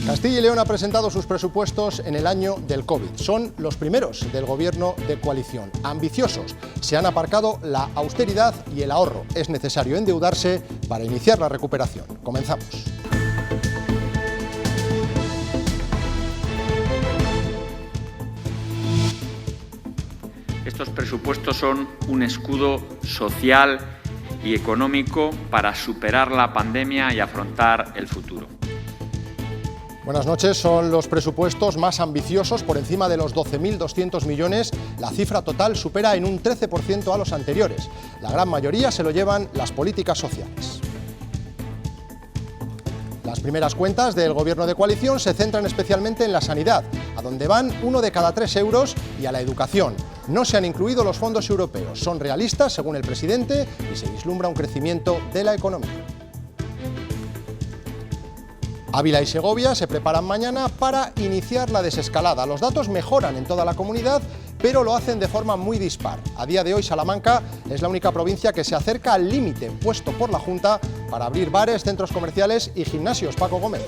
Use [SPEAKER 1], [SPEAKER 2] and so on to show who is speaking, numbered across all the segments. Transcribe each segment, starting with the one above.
[SPEAKER 1] Castilla y León ha presentado sus presupuestos en el año del COVID. Son los primeros del gobierno de coalición. Ambiciosos. Se han aparcado la austeridad y el ahorro. Es necesario endeudarse para iniciar la recuperación. Comenzamos.
[SPEAKER 2] Estos presupuestos son un escudo social y económico para superar la pandemia y afrontar el futuro.
[SPEAKER 1] Buenas noches. Son los presupuestos más ambiciosos, por encima de los 12.200 millones. La cifra total supera en un 13% a los anteriores. La gran mayoría se lo llevan las políticas sociales. Las primeras cuentas del gobierno de coalición se centran especialmente en la sanidad, a donde van 1 de cada 3 euros, y a la educación. No se han incluido los fondos europeos. Son realistas, según el presidente, y se vislumbra un crecimiento de la economía. Ávila y Segovia se preparan mañana para iniciar la desescalada. Los datos mejoran en toda la comunidad, pero lo hacen de forma muy dispar. A día de hoy, Salamanca es la única provincia que se acerca al límite puesto por la Junta para abrir bares, centros comerciales y gimnasios. Paco Gómez.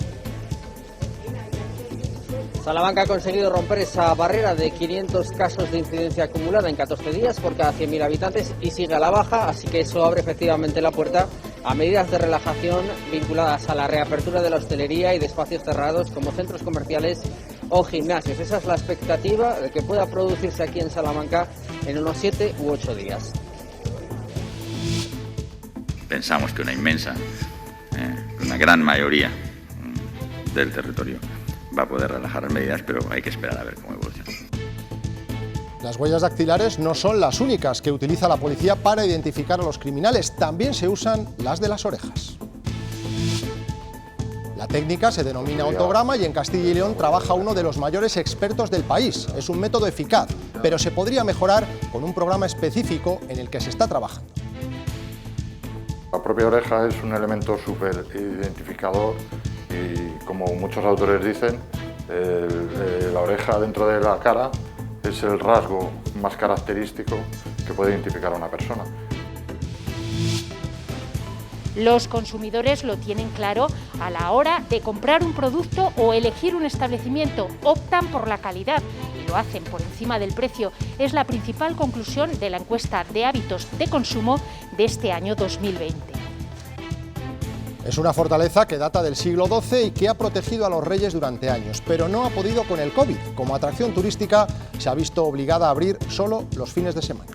[SPEAKER 3] Salamanca ha conseguido romper esa barrera de 500 casos de incidencia acumulada en 14 días por cada 100.000 habitantes y sigue a la baja, así que eso abre efectivamente la puerta a medidas de relajación vinculadas a la reapertura de la hostelería y de espacios cerrados como centros comerciales o gimnasios. Esa es la expectativa de que pueda producirse aquí en Salamanca en unos 7 u 8 días.
[SPEAKER 4] Pensamos que una gran mayoría del territorio va a poder relajar las medidas, pero hay que esperar a ver cómo evoluciona.
[SPEAKER 1] Las huellas dactilares no son las únicas que utiliza la policía para identificar a los criminales. También se usan las de las orejas. La técnica se denomina ontograma y en Castilla y León trabaja uno de los mayores expertos del país. Es un método eficaz, pero se podría mejorar con un programa específico en el que se está trabajando.
[SPEAKER 5] La propia oreja es un elemento súper identificador y, como muchos autores dicen, la oreja dentro de la cara es el rasgo más característico que puede identificar a una persona.
[SPEAKER 6] Los consumidores lo tienen claro a la hora de comprar un producto o elegir un establecimiento. Optan por la calidad y lo hacen por encima del precio. Es la principal conclusión de la encuesta de hábitos de consumo de este año 2020.
[SPEAKER 1] Es una fortaleza que data del siglo XII y que ha protegido a los reyes durante años, pero no ha podido con el COVID. Como atracción turística se ha visto obligada a abrir solo los fines de semana.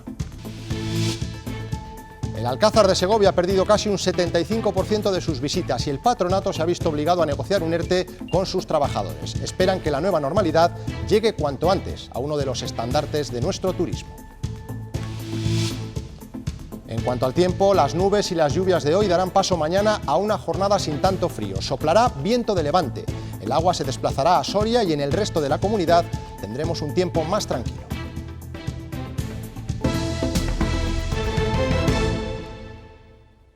[SPEAKER 1] El Alcázar de Segovia ha perdido casi un 75% de sus visitas y el patronato se ha visto obligado a negociar un ERTE con sus trabajadores. Esperan que la nueva normalidad llegue cuanto antes a uno de los estandartes de nuestro turismo. En cuanto al tiempo, las nubes y las lluvias de hoy darán paso mañana a una jornada sin tanto frío. Soplará viento de levante. El agua se desplazará a Soria y en el resto de la comunidad tendremos un tiempo más tranquilo.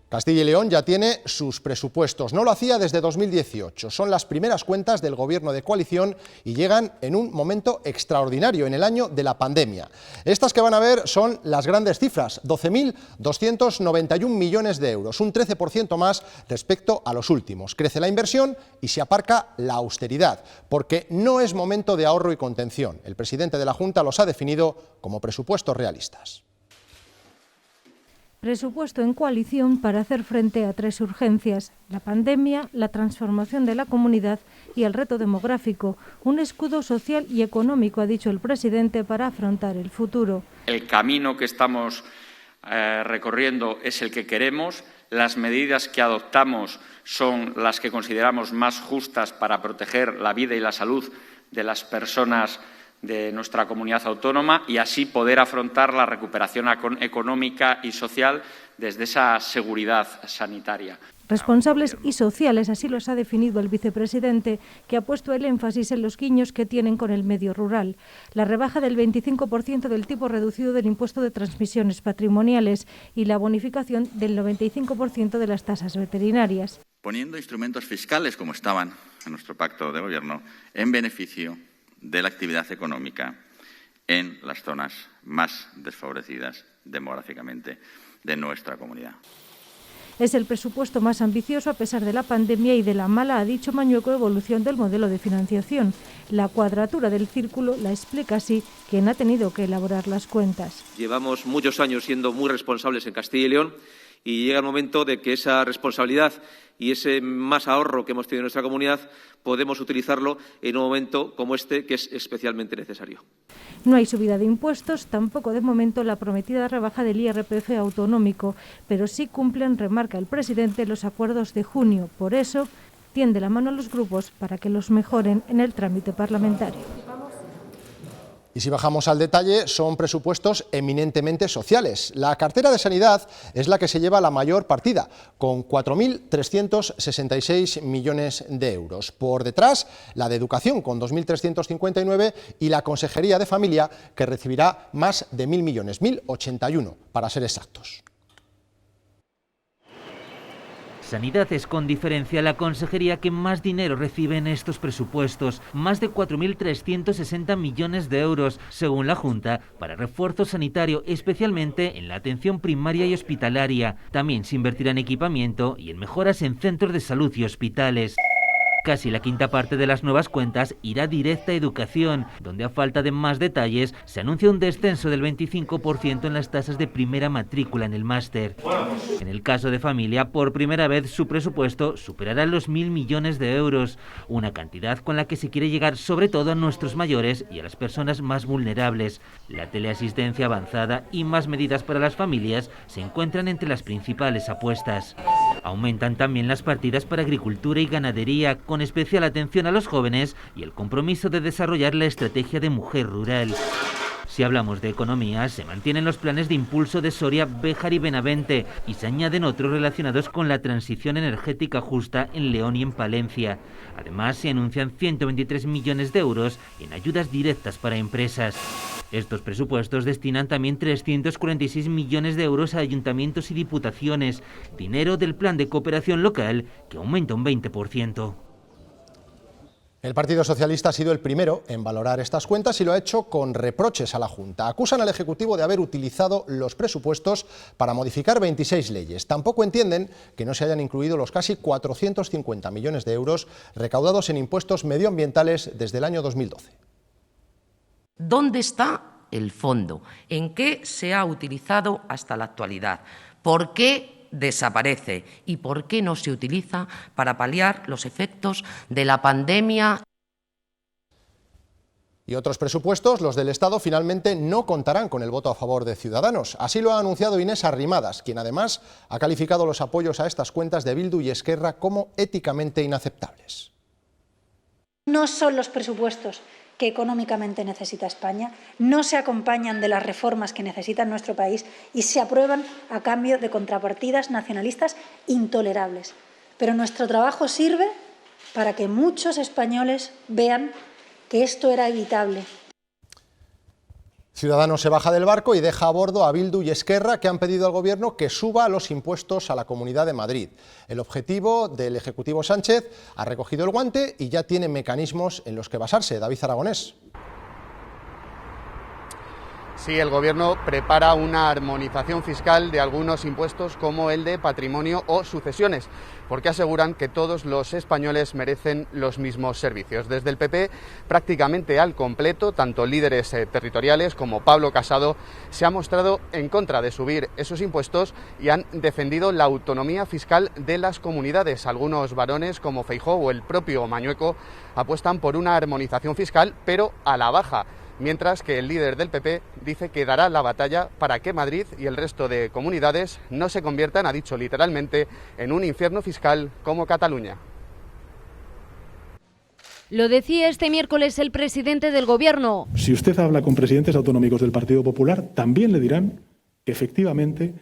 [SPEAKER 1] Castilla y León ya tiene sus presupuestos. No lo hacía desde 2018. Son las primeras cuentas del gobierno de coalición y llegan en un momento extraordinario, en el año de la pandemia. Estas que van a ver son las grandes cifras: 12.291 millones de euros, un 13% más respecto a los últimos. Crece la inversión y se aparca la austeridad, porque no es momento de ahorro y contención. El presidente de la Junta los ha definido como presupuestos realistas.
[SPEAKER 7] Presupuesto en coalición para hacer frente a 3 urgencias: la pandemia, la transformación de la comunidad y el reto demográfico. Un escudo social y económico, ha dicho el presidente, para afrontar el futuro.
[SPEAKER 2] El camino que estamos recorriendo es el que queremos. Las medidas que adoptamos son las que consideramos más justas para proteger la vida y la salud de las personas de nuestra comunidad autónoma y así poder afrontar la recuperación económica y social desde esa seguridad sanitaria.
[SPEAKER 7] Responsables y sociales, así los ha definido el vicepresidente, que ha puesto el énfasis en los guiños que tienen con el medio rural. La rebaja del 25% del tipo reducido del impuesto de transmisiones patrimoniales y la bonificación del 95% de las tasas veterinarias.
[SPEAKER 4] Poniendo instrumentos fiscales, como estaban en nuestro pacto de gobierno, en beneficio de la actividad económica en las zonas más desfavorecidas demográficamente de nuestra comunidad.
[SPEAKER 7] Es el presupuesto más ambicioso a pesar de la pandemia y de la mala, ha dicho Mañueco, evolución del modelo de financiación. La cuadratura del círculo la explica así quien ha tenido que elaborar las cuentas.
[SPEAKER 8] Llevamos muchos años siendo muy responsables en Castilla y León y llega el momento de que esa responsabilidad y ese más ahorro que hemos tenido en nuestra comunidad podemos utilizarlo en un momento como este, que es especialmente necesario.
[SPEAKER 7] No hay subida de impuestos, tampoco de momento la prometida rebaja del IRPF autonómico, pero sí cumplen, remarca el presidente, los acuerdos de junio. Por eso, tiende la mano a los grupos para que los mejoren en el trámite parlamentario.
[SPEAKER 1] Y si bajamos al detalle, son presupuestos eminentemente sociales. La cartera de Sanidad es la que se lleva la mayor partida, con 4.366 millones de euros. Por detrás, la de Educación, con 2.359, y la Consejería de Familia, que recibirá más de 1.000 millones, 1.081, para ser exactos.
[SPEAKER 9] Sanidad es con diferencia la consejería que más dinero recibe en estos presupuestos, más de 4.360 millones de euros, según la Junta, para refuerzo sanitario, especialmente en la atención primaria y hospitalaria. También se invertirá en equipamiento y en mejoras en centros de salud y hospitales. Casi la quinta parte de las nuevas cuentas irá directa a educación, donde a falta de más detalles se anuncia un descenso del 25% en las tasas de primera matrícula en el máster. En el caso de Familia, por primera vez su presupuesto superará los 1.000 millones de euros, una cantidad con la que se quiere llegar sobre todo a nuestros mayores y a las personas más vulnerables. La teleasistencia avanzada y más medidas para las familias se encuentran entre las principales apuestas. Aumentan también las partidas para agricultura y ganadería, con especial atención a los jóvenes y el compromiso de desarrollar la estrategia de mujer rural. Si hablamos de economía, se mantienen los planes de impulso de Soria, Béjar y Benavente y se añaden otros relacionados con la transición energética justa en León y en Palencia. Además, se anuncian 123 millones de euros en ayudas directas para empresas. Estos presupuestos destinan también 346 millones de euros a ayuntamientos y diputaciones, dinero del plan de cooperación local que aumenta un 20%.
[SPEAKER 1] El Partido Socialista ha sido el primero en valorar estas cuentas y lo ha hecho con reproches a la Junta. Acusan al Ejecutivo de haber utilizado los presupuestos para modificar 26 leyes. Tampoco entienden que no se hayan incluido los casi 450 millones de euros recaudados en impuestos medioambientales desde el año 2012.
[SPEAKER 10] ¿Dónde está el fondo? ¿En qué se ha utilizado hasta la actualidad? ¿Por qué desaparece y por qué no se utiliza para paliar los efectos de la pandemia?
[SPEAKER 1] Y otros presupuestos, los del Estado, finalmente no contarán con el voto a favor de Ciudadanos. Así lo ha anunciado Inés Arrimadas, quien además ha calificado los apoyos a estas cuentas de Bildu y Esquerra como éticamente inaceptables.
[SPEAKER 11] No son los presupuestos que económicamente necesita España, no se acompañan de las reformas que necesita nuestro país y se aprueban a cambio de contrapartidas nacionalistas intolerables. Pero nuestro trabajo sirve para que muchos españoles vean que esto era evitable.
[SPEAKER 1] Ciudadanos se baja del barco y deja a bordo a Bildu y Esquerra, que han pedido al Gobierno que suba los impuestos a la Comunidad de Madrid. El objetivo del Ejecutivo Sánchez ha recogido el guante y ya tiene mecanismos en los que basarse. David Aragonés.
[SPEAKER 12] Sí, el Gobierno prepara una armonización fiscal de algunos impuestos como el de patrimonio o sucesiones, porque aseguran que todos los españoles merecen los mismos servicios. Desde el PP, prácticamente al completo, tanto líderes territoriales como Pablo Casado se han mostrado en contra de subir esos impuestos y han defendido la autonomía fiscal de las comunidades. Algunos varones como Feijóo o el propio Mañueco apuestan por una armonización fiscal, pero a la baja, mientras que el líder del PP dice que dará la batalla para que Madrid y el resto de comunidades no se conviertan, ha dicho literalmente, en un infierno fiscal como Cataluña.
[SPEAKER 13] Lo decía este miércoles el presidente del Gobierno.
[SPEAKER 14] Si usted habla con presidentes autonómicos del Partido Popular, también le dirán que efectivamente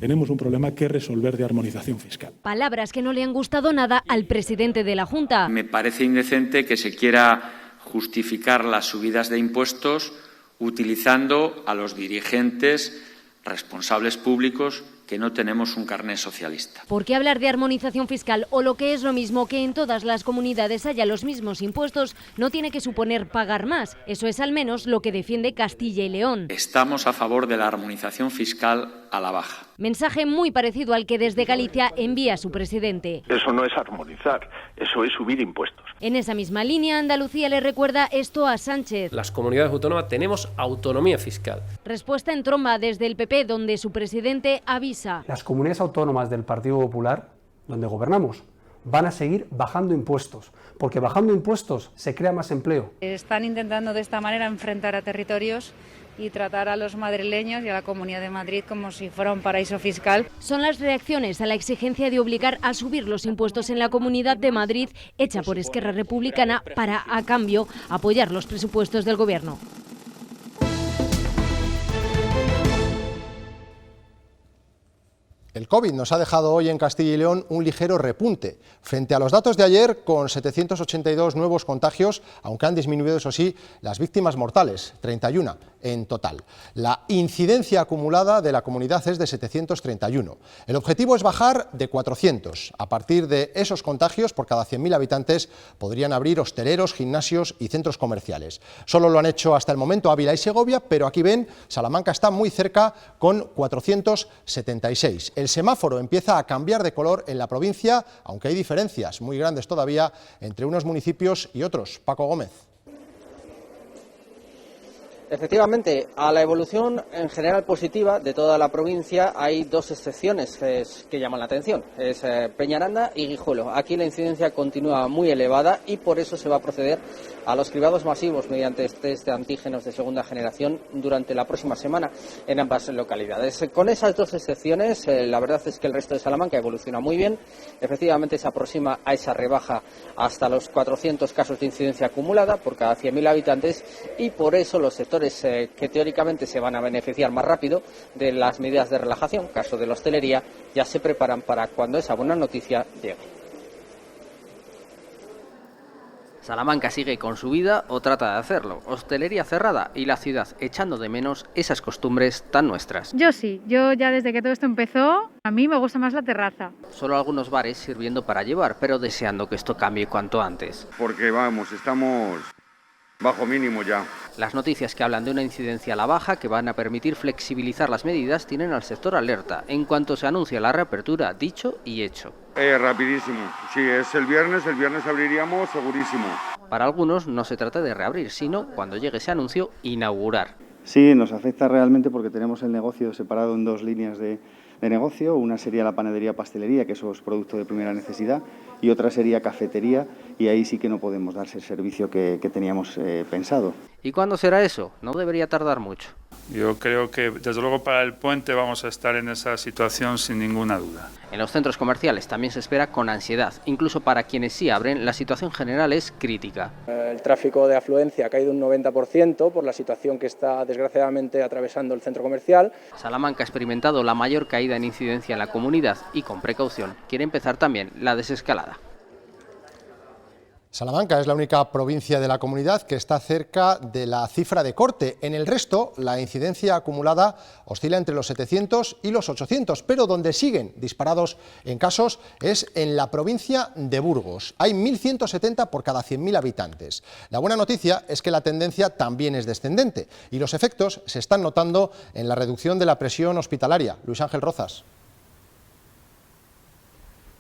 [SPEAKER 14] tenemos un problema que resolver de armonización fiscal.
[SPEAKER 13] Palabras que no le han gustado nada al presidente de la Junta.
[SPEAKER 2] Me parece indecente que se quiera justificar las subidas de impuestos utilizando a los dirigentes responsables públicos que no tenemos un carné socialista.
[SPEAKER 13] ¿Por qué hablar de armonización fiscal o lo que es lo mismo que en todas las comunidades haya los mismos impuestos no tiene que suponer pagar más? Eso es al menos lo que defiende Castilla y León.
[SPEAKER 2] Estamos a favor de la armonización fiscal a la baja.
[SPEAKER 13] Mensaje muy parecido al que desde Galicia envía su presidente.
[SPEAKER 15] Eso no es armonizar, eso es subir impuestos.
[SPEAKER 13] En esa misma línea, Andalucía le recuerda esto a Sánchez.
[SPEAKER 16] Las comunidades autónomas tenemos autonomía fiscal.
[SPEAKER 13] Respuesta en tromba desde el PP, donde su presidente avisa.
[SPEAKER 17] Las comunidades autónomas del Partido Popular, donde gobernamos, van a seguir bajando impuestos, porque bajando impuestos se crea más empleo.
[SPEAKER 18] Están intentando de esta manera enfrentar a territorios y tratar a los madrileños y a la Comunidad de Madrid como si fuera un paraíso fiscal.
[SPEAKER 13] Son las reacciones a la exigencia de obligar a subir los impuestos en la Comunidad de Madrid, hecha por Esquerra Republicana, para, a cambio, apoyar los presupuestos del Gobierno.
[SPEAKER 1] El COVID nos ha dejado hoy en Castilla y León un ligero repunte. Frente a los datos de ayer, con 782 nuevos contagios, aunque han disminuido, eso sí, las víctimas mortales, 31 en total. La incidencia acumulada de la comunidad es de 731. El objetivo es bajar de 400. A partir de esos contagios, por cada 100.000 habitantes, podrían abrir hosteleros, gimnasios y centros comerciales. Solo lo han hecho hasta el momento Ávila y Segovia, pero aquí ven, Salamanca está muy cerca con 476. El semáforo empieza a cambiar de color en la provincia, aunque hay diferencias muy grandes todavía entre unos municipios y otros. Paco Gómez.
[SPEAKER 3] Efectivamente, a la evolución en general positiva de toda la provincia hay dos excepciones que llaman la atención. Es Peñaranda y Guijuelo. Aquí la incidencia continúa muy elevada y por eso se va a proceder a los cribados masivos mediante test de antígenos de segunda generación durante la próxima semana en ambas localidades. Con esas dos excepciones, la verdad es que el resto de Salamanca evoluciona muy bien. Efectivamente se aproxima a esa rebaja hasta los 400 casos de incidencia acumulada por cada 100.000 habitantes y por eso los sectores que teóricamente se van a beneficiar más rápido de las medidas de relajación, caso de la hostelería, ya se preparan para cuando esa buena noticia llegue.
[SPEAKER 19] Salamanca sigue con su vida o trata de hacerlo. Hostelería cerrada y la ciudad echando de menos esas costumbres tan nuestras.
[SPEAKER 20] Yo sí, yo ya desde que todo esto empezó, a mí me gusta más la terraza.
[SPEAKER 19] Solo algunos bares sirviendo para llevar, pero deseando que esto cambie cuanto antes.
[SPEAKER 21] Porque vamos, estamos bajo mínimo ya.
[SPEAKER 19] Las noticias que hablan de una incidencia a la baja que van a permitir flexibilizar las medidas tienen al sector alerta en cuanto se anuncia la reapertura, dicho y hecho.
[SPEAKER 21] Rapidísimo. Si es el viernes abriríamos segurísimo.
[SPEAKER 19] Para algunos no se trata de reabrir, sino, cuando llegue ese anuncio, inaugurar.
[SPEAKER 22] Sí, nos afecta realmente porque tenemos el negocio separado en dos líneas de negocio. Una sería la panadería-pastelería, que eso es producto de primera necesidad, y otra sería cafetería, y ahí sí que no podemos darse el servicio que teníamos pensado.
[SPEAKER 19] ¿Y cuándo será eso? No debería tardar mucho.
[SPEAKER 23] Yo creo que, desde luego, para el puente vamos a estar en esa situación sin ninguna duda.
[SPEAKER 19] En los centros comerciales también se espera con ansiedad. Incluso para quienes sí abren, la situación general es crítica.
[SPEAKER 24] El tráfico de afluencia ha caído un 90% por la situación que está desgraciadamente atravesando el centro comercial.
[SPEAKER 19] Salamanca ha experimentado la mayor caída en incidencia en la comunidad y, con precaución, quiere empezar también la desescalada.
[SPEAKER 1] Salamanca es la única provincia de la comunidad que está cerca de la cifra de corte. En el resto, la incidencia acumulada oscila entre los 700 y los 800, pero donde siguen disparados en casos es en la provincia de Burgos. Hay 1.170 por cada 100.000 habitantes. La buena noticia es que la tendencia también es descendente y los efectos se están notando en la reducción de la presión hospitalaria. Luis Ángel Rozas.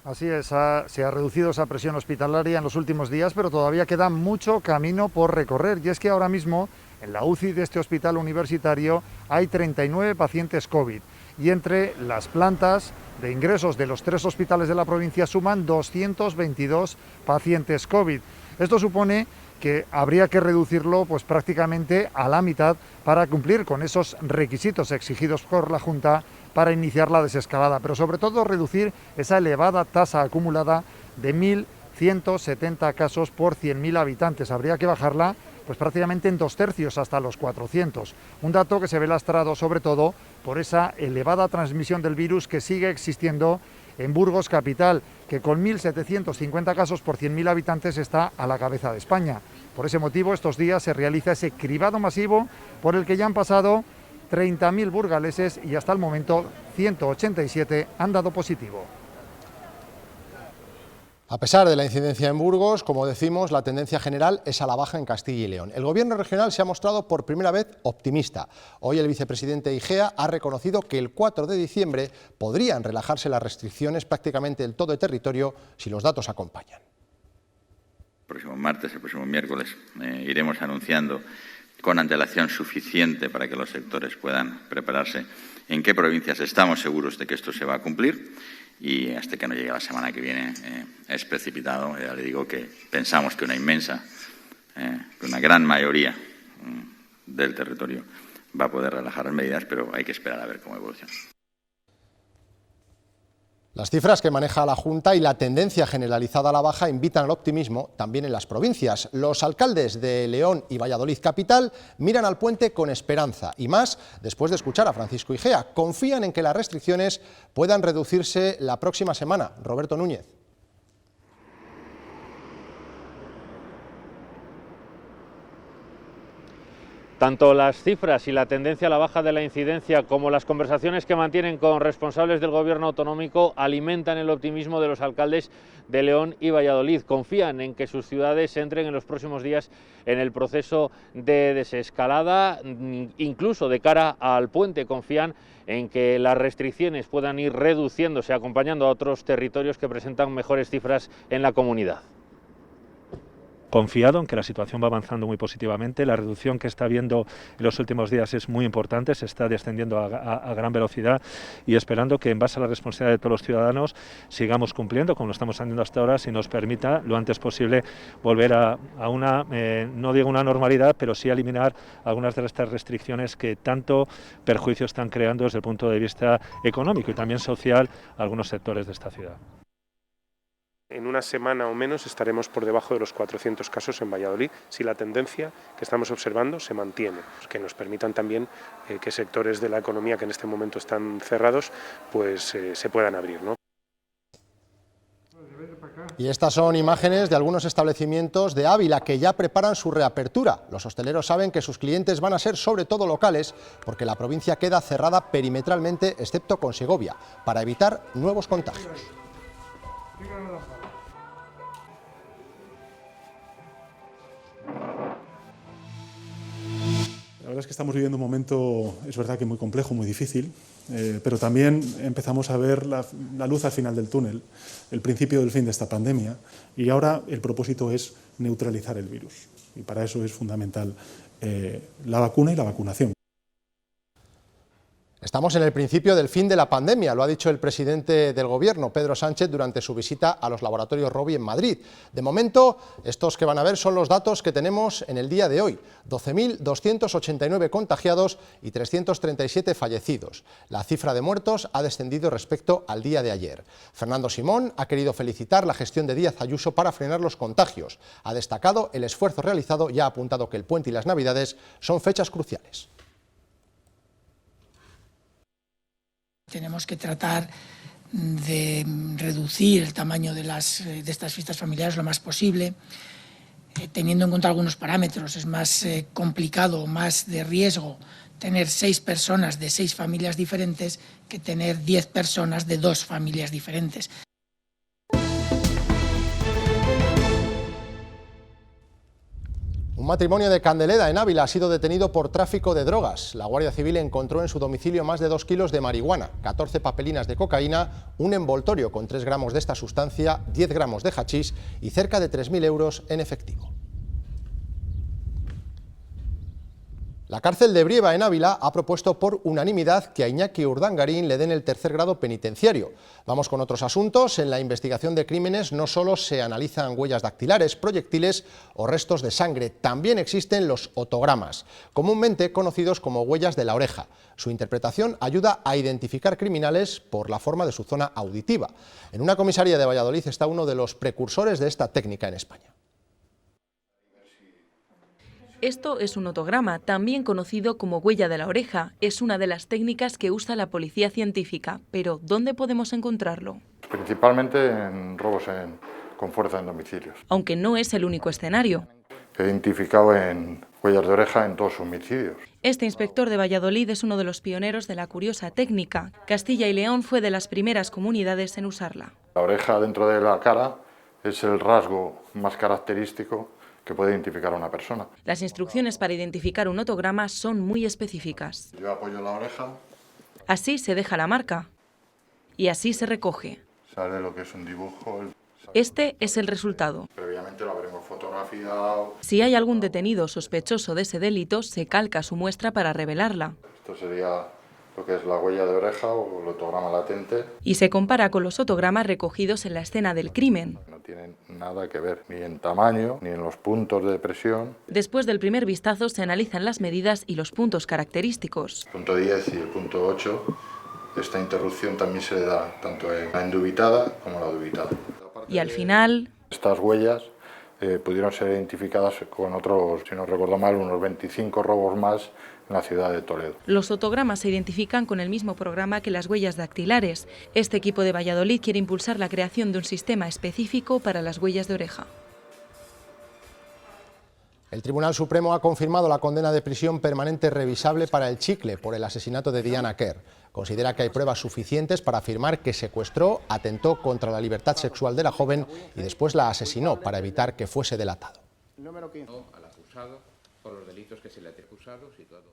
[SPEAKER 25] Así es, se ha reducido esa presión hospitalaria en los últimos días, pero todavía queda mucho camino por recorrer. Y es que ahora mismo, en la UCI de este hospital universitario, hay 39 pacientes COVID. Y entre las plantas de ingresos de los 3 hospitales de la provincia suman 222 pacientes COVID. Esto supone que habría que reducirlo pues prácticamente a la mitad para cumplir con esos requisitos exigidos por la Junta para iniciar la desescalada, pero sobre todo reducir esa elevada tasa acumulada de 1.170 casos por 100.000 habitantes. Habría que bajarla pues prácticamente en 2/3 hasta los 400. Un dato que se ve lastrado sobre todo por esa elevada transmisión del virus que sigue existiendo en Burgos capital, que con 1.750 casos por 100.000 habitantes está a la cabeza de España. Por ese motivo, estos días se realiza ese cribado masivo por el que ya han pasado 30.000 burgaleses y hasta el momento 187 han dado positivo.
[SPEAKER 1] A pesar de la incidencia en Burgos, como decimos, la tendencia general es a la baja en Castilla y León. El Gobierno regional se ha mostrado por primera vez optimista. Hoy el vicepresidente Igea ha reconocido que el 4 de diciembre podrían relajarse las restricciones prácticamente en todo el territorio si los datos acompañan.
[SPEAKER 4] El próximo martes, el próximo miércoles, iremos anunciando con antelación suficiente para que los sectores puedan prepararse en qué provincias estamos seguros de que esto se va a cumplir. Y hasta que no llegue la semana que viene es precipitado. Ya le digo que pensamos que que una gran mayoría del territorio va a poder relajar las medidas, pero hay que esperar a ver cómo evoluciona.
[SPEAKER 1] Las cifras que maneja la Junta y la tendencia generalizada a la baja invitan al optimismo también en las provincias. Los alcaldes de León y Valladolid capital miran al puente con esperanza y más después de escuchar a Francisco Igea. Confían en que las restricciones puedan reducirse la próxima semana. Roberto Núñez.
[SPEAKER 5] Tanto las cifras y la tendencia a la baja de la incidencia como las conversaciones que mantienen con responsables del gobierno autonómico alimentan el optimismo de los alcaldes de León y Valladolid. Confían en que sus ciudades entren en los próximos días en el proceso de desescalada, incluso de cara al puente. Confían en que las restricciones puedan ir reduciéndose, acompañando a otros territorios que presentan mejores cifras en la comunidad.
[SPEAKER 6] Confiado en que la situación va avanzando muy positivamente, la reducción que está habiendo en los últimos días es muy importante, se está descendiendo a gran velocidad y esperando que en base a la responsabilidad de todos los ciudadanos sigamos cumpliendo como lo estamos haciendo hasta ahora, si nos permita lo antes posible volver a una, no digo una normalidad, pero sí a eliminar algunas de estas restricciones que tanto perjuicio están creando desde el punto de vista económico y también social a algunos sectores de esta ciudad.
[SPEAKER 7] En una semana o menos estaremos por debajo de los 400 casos en Valladolid, si la tendencia que estamos observando se mantiene, que nos permitan también que sectores de la economía que en este momento están cerrados pues se puedan abrir, ¿no?
[SPEAKER 1] Y estas son imágenes de algunos establecimientos de Ávila que ya preparan su reapertura. Los hosteleros saben que sus clientes van a ser sobre todo locales porque la provincia queda cerrada perimetralmente, excepto con Segovia, para evitar nuevos contagios.
[SPEAKER 14] La verdad es que estamos viviendo un momento, es verdad que muy complejo, muy difícil, pero también empezamos a ver la luz al final del túnel, el principio del fin de esta pandemia, y ahora el propósito es neutralizar el virus, y para eso es fundamental la vacuna y la vacunación.
[SPEAKER 1] Estamos en el principio del fin de la pandemia, lo ha dicho el presidente del Gobierno, Pedro Sánchez, durante su visita a los laboratorios Rovi en Madrid. De momento, estos que van a ver son los datos que tenemos en el día de hoy. 12.289 contagiados y 337 fallecidos. La cifra de muertos ha descendido respecto al día de ayer. Fernando Simón ha querido felicitar la gestión de Díaz Ayuso para frenar los contagios. Ha destacado el esfuerzo realizado y ha apuntado que el puente y las Navidades son fechas cruciales.
[SPEAKER 8] Tenemos que tratar de reducir el tamaño de estas fiestas familiares lo más posible, teniendo en cuenta algunos parámetros. Es más complicado, más de riesgo tener 6 personas de 6 familias diferentes que tener 10 personas de 2 familias diferentes.
[SPEAKER 1] Un matrimonio de Candeleda, en Ávila, ha sido detenido por tráfico de drogas. La Guardia Civil encontró en su domicilio más de 2 kilos de marihuana, 14 papelinas de cocaína, un envoltorio con 3 gramos de esta sustancia, 10 gramos de hachís y cerca de 3.000 euros en efectivo. La cárcel de Brieva, en Ávila, ha propuesto por unanimidad que a Iñaki Urdangarín le den el 3er grado penitenciario. Vamos con otros asuntos. En la investigación de crímenes no solo se analizan huellas dactilares, proyectiles o restos de sangre, también existen los otogramas, comúnmente conocidos como huellas de la oreja. Su interpretación ayuda a identificar criminales por la forma de su zona auditiva. En una comisaría de Valladolid está uno de los precursores de esta técnica en España.
[SPEAKER 26] Esto es un otograma, también conocido como huella de la oreja. Es una de las técnicas que usa la policía científica. Pero, ¿dónde podemos encontrarlo?
[SPEAKER 27] Principalmente en robos con fuerza en domicilios.
[SPEAKER 26] Aunque no es el único escenario.
[SPEAKER 27] He identificado en huellas de oreja en 2 homicidios.
[SPEAKER 26] Este inspector de Valladolid es uno de los pioneros de la curiosa técnica. Castilla y León fue de las primeras comunidades en usarla.
[SPEAKER 27] La oreja dentro de la cara Es el rasgo más característico que puede identificar a una persona.
[SPEAKER 26] Las instrucciones para identificar un otograma son muy específicas.
[SPEAKER 27] Yo apoyo la oreja.
[SPEAKER 26] Así se deja la marca y así se recoge.
[SPEAKER 27] Sale lo que es un dibujo.
[SPEAKER 26] Este es el resultado.
[SPEAKER 27] Previamente lo habremos fotografiado.
[SPEAKER 26] Si hay algún detenido sospechoso de ese delito, se calca su muestra para revelarla.
[SPEAKER 27] Esto sería lo que es la huella de oreja o el otograma latente.
[SPEAKER 26] Y se compara con los otogramas recogidos en la escena del crimen.
[SPEAKER 27] No tienen nada que ver ni en tamaño ni en los puntos de presión.
[SPEAKER 26] Después del primer vistazo se analizan las medidas y los puntos característicos.
[SPEAKER 27] El punto 10 y el punto 8, esta interrupción también se le da tanto en la indubitada como en la dubitada.
[SPEAKER 26] Y al final...
[SPEAKER 27] Estas huellas pudieron ser identificadas con otros, si no recuerdo mal, unos 25 robos más en la ciudad de Toledo.
[SPEAKER 26] Los otogramas se identifican con el mismo programa que las huellas dactilares. Este equipo de Valladolid quiere impulsar la creación de un sistema específico para las huellas de oreja.
[SPEAKER 1] El Tribunal Supremo ha confirmado la condena de prisión permanente revisable para el Chicle por el asesinato de Diana Quer. Considera que hay pruebas suficientes para afirmar que secuestró, atentó contra la libertad sexual de la joven y después la asesinó para evitar que fuese delatado.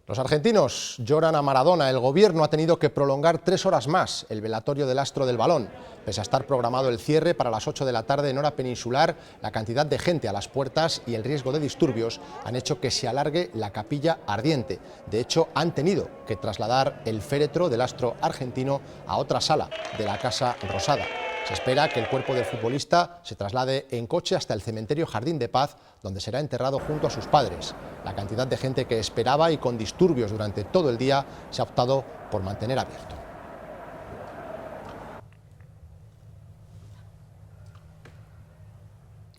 [SPEAKER 1] Los argentinos lloran a Maradona. El gobierno ha tenido que prolongar 3 horas más el velatorio del astro del balón. Pese a estar programado el cierre para las 8 de la tarde en hora peninsular, la cantidad de gente a las puertas y el riesgo de disturbios han hecho que se alargue la capilla ardiente. De hecho, han tenido que trasladar el féretro del astro argentino a otra sala de la Casa Rosada. Se espera que el cuerpo del futbolista se traslade en coche hasta el cementerio Jardín de Paz, donde será enterrado junto a sus padres. La cantidad de gente que esperaba y con disturbios durante todo el día se ha optado por mantener abierto.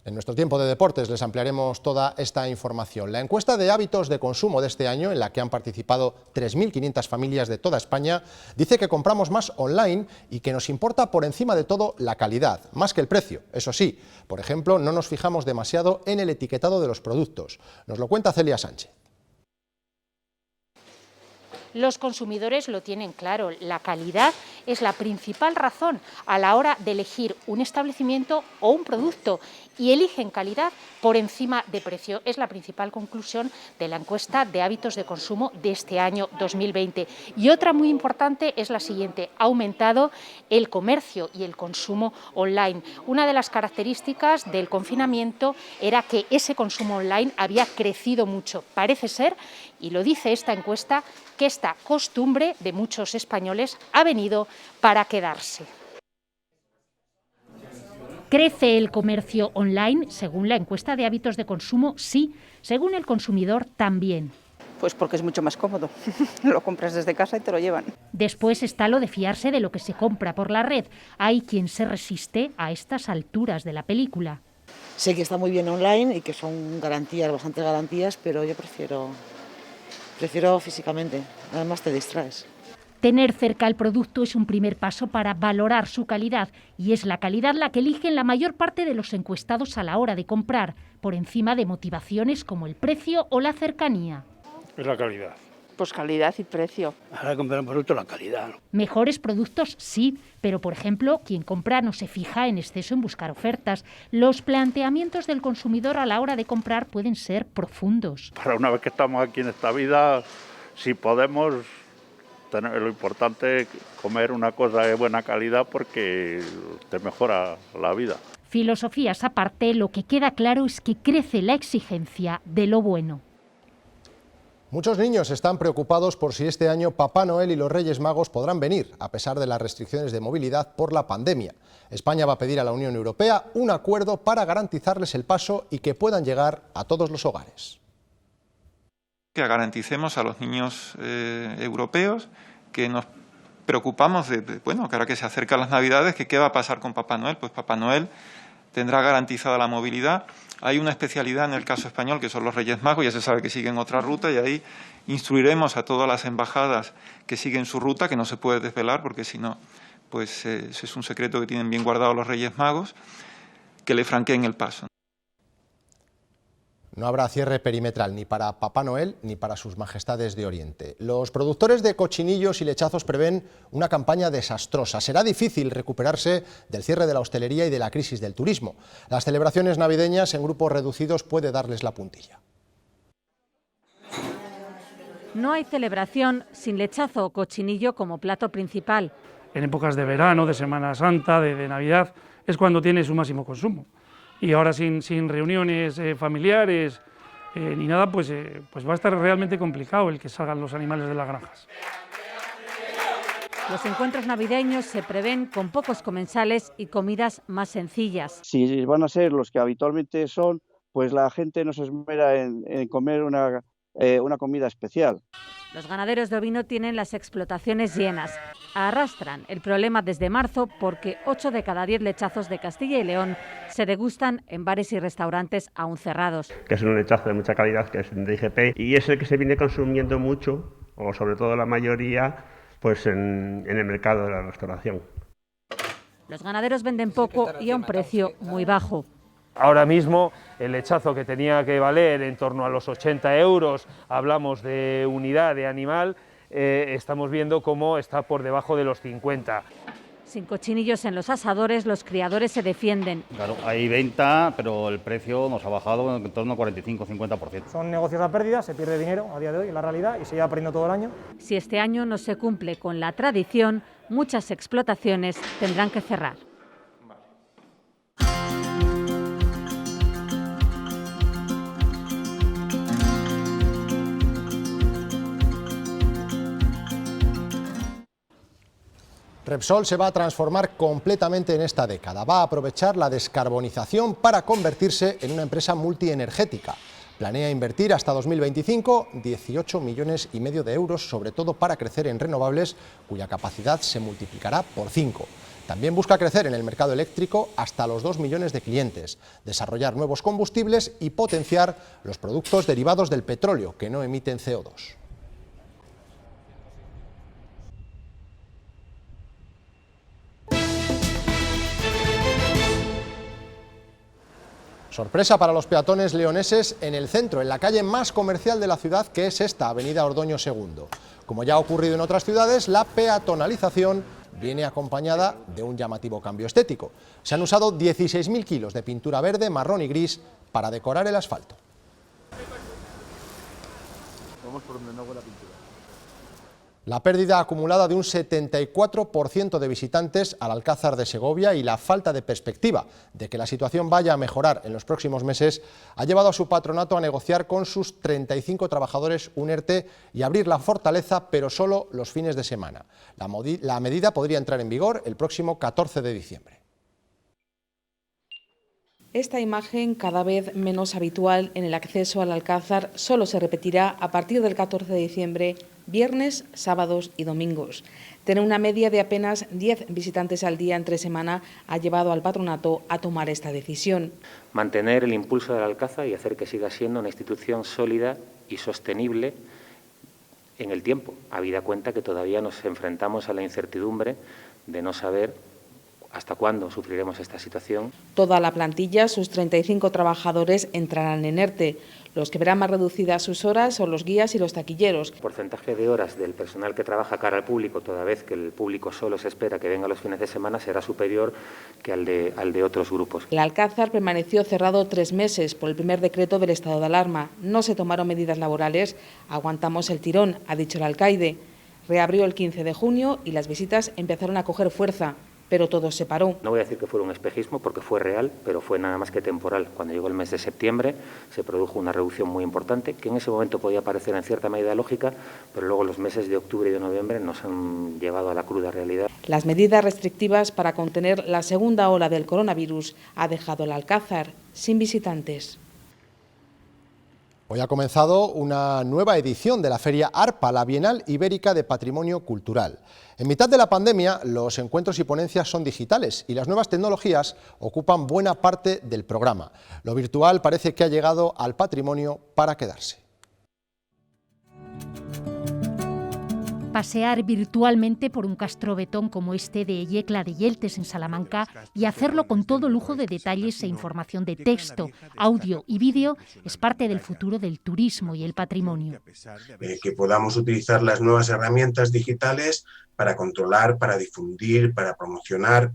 [SPEAKER 1] En nuestro tiempo de deportes les ampliaremos toda esta información. La encuesta de hábitos de consumo de este año, en la que han participado 3.500 familias de toda España, dice que compramos más online y que nos importa por encima de todo la calidad, más que el precio. Eso sí, por ejemplo, no nos fijamos demasiado en el etiquetado de los productos. Nos lo cuenta Celia Sánchez.
[SPEAKER 2] Los consumidores lo tienen claro, la calidad es la principal razón a la hora de elegir un establecimiento o un producto y eligen calidad por encima de precio. Es la principal conclusión de la encuesta de hábitos de consumo de este año 2020. Y otra muy importante es la siguiente: ha aumentado el comercio y el consumo online. Una de las características del confinamiento era que ese consumo online había crecido mucho. Parece ser, y lo dice esta encuesta, que esta costumbre de muchos españoles ha venido para quedarse. ¿Crece el comercio online? Según la encuesta de hábitos de consumo, sí. Según el consumidor, también.
[SPEAKER 9] Pues porque es mucho más cómodo. Lo compras desde casa y te lo llevan.
[SPEAKER 2] Después está lo de fiarse de lo que se compra por la red. Hay quien se resiste a estas alturas de la película.
[SPEAKER 10] Sé que está muy bien online y que son garantías, bastantes garantías, pero yo prefiero físicamente. Además te distraes.
[SPEAKER 2] Tener cerca el producto es un primer paso para valorar su calidad, y es la calidad la que eligen la mayor parte de los encuestados a la hora de comprar, por encima de motivaciones como el precio o la cercanía.
[SPEAKER 11] Es la calidad.
[SPEAKER 9] Pues calidad y precio.
[SPEAKER 11] Ahora comprar un producto, la calidad.
[SPEAKER 2] Mejores productos sí, pero por ejemplo, quien compra no se fija en exceso en buscar ofertas. Los planteamientos del consumidor a la hora de comprar pueden ser profundos.
[SPEAKER 11] Para una vez que estamos aquí en esta vida, si podemos, lo importante es comer una cosa de buena calidad porque te mejora la vida.
[SPEAKER 2] Filosofías aparte, lo que queda claro es que crece la exigencia de lo bueno.
[SPEAKER 1] Muchos niños están preocupados por si este año Papá Noel y los Reyes Magos podrán venir, a pesar de las restricciones de movilidad por la pandemia. España va a pedir a la Unión Europea un acuerdo para garantizarles el paso y que puedan llegar a todos los hogares.
[SPEAKER 12] Que garanticemos a los niños europeos que nos preocupamos de, bueno, que ahora que se acercan las Navidades, que qué va a pasar con Papá Noel. Pues Papá Noel tendrá garantizada la movilidad. Hay una especialidad en el caso español, que son los Reyes Magos, ya se sabe que siguen otra ruta, y ahí instruiremos a todas las embajadas que siguen su ruta, que no se puede desvelar, porque si no, pues es un secreto que tienen bien guardado los Reyes Magos, que le franqueen el paso.
[SPEAKER 1] No habrá cierre perimetral ni para Papá Noel ni para sus majestades de Oriente. Los productores de cochinillos y lechazos prevén una campaña desastrosa. Será difícil recuperarse del cierre de la hostelería y de la crisis del turismo. Las celebraciones navideñas en grupos reducidos puede darles la puntilla.
[SPEAKER 3] No hay celebración sin lechazo o cochinillo como plato principal.
[SPEAKER 13] En épocas de verano, de Semana Santa, de Navidad, es cuando tiene su máximo consumo. Y ahora sin reuniones familiares ni nada, pues va a estar realmente complicado el que salgan los animales de las granjas.
[SPEAKER 3] Los encuentros navideños se prevén con pocos comensales y comidas más sencillas.
[SPEAKER 15] Si van a ser los que habitualmente son, pues la gente no se esmera en comer una comida especial.
[SPEAKER 3] Los ganaderos de ovino tienen las explotaciones llenas. Arrastran el problema desde marzo porque 8 de cada 10 lechazos de Castilla y León se degustan en bares y restaurantes aún cerrados.
[SPEAKER 16] Que es un lechazo de mucha calidad, que es de IGP, y es el que se viene consumiendo mucho, o sobre todo la mayoría, pues en el mercado de la restauración.
[SPEAKER 3] Los ganaderos venden poco y a un precio muy bajo.
[SPEAKER 17] Ahora mismo el lechazo, que tenía que valer en torno a los 80 euros, hablamos de unidad de animal, estamos viendo cómo está por debajo de los 50.
[SPEAKER 3] Sin cochinillos en los asadores, los criadores se defienden.
[SPEAKER 18] Claro, hay venta, pero el precio nos ha bajado en torno al 45-50%.
[SPEAKER 20] Son negocios a pérdida, se pierde dinero a día de hoy en la realidad y se lleva perdiendo todo el año.
[SPEAKER 3] Si este año no se cumple con la tradición, muchas explotaciones tendrán que cerrar.
[SPEAKER 1] Repsol se va a transformar completamente en esta década. Va a aprovechar la descarbonización para convertirse en una empresa multienergética. Planea invertir hasta 2025 18,5 millones de euros, sobre todo para crecer en renovables, cuya capacidad se multiplicará por 5. También busca crecer en el mercado eléctrico hasta los 2 millones de clientes, desarrollar nuevos combustibles y potenciar los productos derivados del petróleo que no emiten CO2. Sorpresa para los peatones leoneses en el centro, en la calle más comercial de la ciudad, que es esta, Avenida Ordoño II. Como ya ha ocurrido en otras ciudades, la peatonalización viene acompañada de un llamativo cambio estético. Se han usado 16.000 kilos de pintura verde, marrón y gris para decorar el asfalto. Vamos por donde no huele la pintura. La pérdida acumulada de un 74% de visitantes al Alcázar de Segovia y la falta de perspectiva de que la situación vaya a mejorar en los próximos meses ha llevado a su patronato a negociar con sus 35 trabajadores un ERTE y abrir la fortaleza, pero solo los fines de semana. La medida podría entrar en vigor el próximo 14 de diciembre.
[SPEAKER 28] Esta imagen, cada vez menos habitual en el acceso al Alcázar, solo se repetirá a partir del 14 de diciembre, viernes, sábados y domingos. Tener una media de apenas 10 visitantes al día entre semana ha llevado al patronato a tomar esta decisión.
[SPEAKER 29] Mantener el impulso del Alcázar y hacer que siga siendo una institución sólida y sostenible en el tiempo, habida cuenta que todavía nos enfrentamos a la incertidumbre de no saber hasta cuándo sufriremos esta situación.
[SPEAKER 28] Toda la plantilla, sus 35 trabajadores, entrarán en ERTE. Los que verán más reducidas sus horas son los guías y los taquilleros.
[SPEAKER 29] El porcentaje de horas del personal que trabaja cara al público, toda vez que el público solo se espera que venga los fines de semana, será superior que al de otros grupos.
[SPEAKER 28] El Alcázar permaneció cerrado 3 meses por el primer decreto del estado de alarma. No se tomaron medidas laborales, aguantamos el tirón, ha dicho el alcaide. Reabrió el 15 de junio y las visitas empezaron a coger fuerza, pero todo se paró.
[SPEAKER 29] No voy a decir que fuera un espejismo porque fue real, pero fue nada más que temporal. Cuando llegó el mes de septiembre se produjo una reducción muy importante, que en ese momento podía parecer en cierta medida lógica, pero luego los meses de octubre y de noviembre nos han llevado a la cruda realidad.
[SPEAKER 28] Las medidas restrictivas para contener la segunda ola del coronavirus ha dejado el Alcázar sin visitantes.
[SPEAKER 1] Hoy ha comenzado una nueva edición de la Feria ARPA, la Bienal Ibérica de Patrimonio Cultural. En mitad de la pandemia, los encuentros y ponencias son digitales y las nuevas tecnologías ocupan buena parte del programa. Lo virtual parece que ha llegado al patrimonio para quedarse.
[SPEAKER 2] Pasear virtualmente por un castrobetón como este de Yecla de Yeltes en Salamanca y hacerlo con todo lujo de detalles e información de texto, audio y vídeo es parte del futuro del turismo y el patrimonio.
[SPEAKER 4] Que podamos utilizar las nuevas herramientas digitales para controlar, para difundir, para promocionar.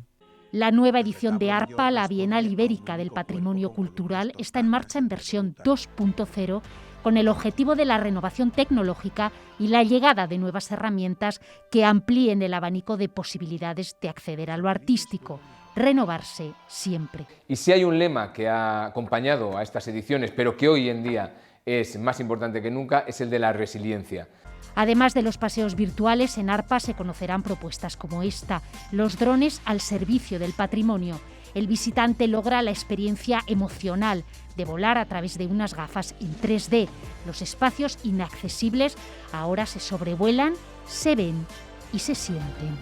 [SPEAKER 2] La nueva edición de ARPA, la Bienal Ibérica del Patrimonio Cultural, está en marcha en versión 2.0 con el objetivo de la renovación tecnológica y la llegada de nuevas herramientas que amplíen el abanico de posibilidades de acceder a lo artístico. Renovarse siempre.
[SPEAKER 5] Y si hay un lema que ha acompañado a estas ediciones, pero que hoy en día es más importante que nunca, es el de la resiliencia.
[SPEAKER 2] Además de los paseos virtuales, en ARPA se conocerán propuestas como esta, los drones al servicio del patrimonio. El visitante logra la experiencia emocional de volar a través de unas gafas en 3D. Los espacios inaccesibles ahora se sobrevuelan, se ven y se sienten.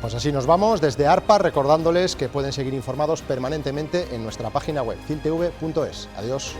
[SPEAKER 1] Pues así nos vamos desde ARPA, recordándoles que pueden seguir informados permanentemente en nuestra página web, ciltv.es. Adiós.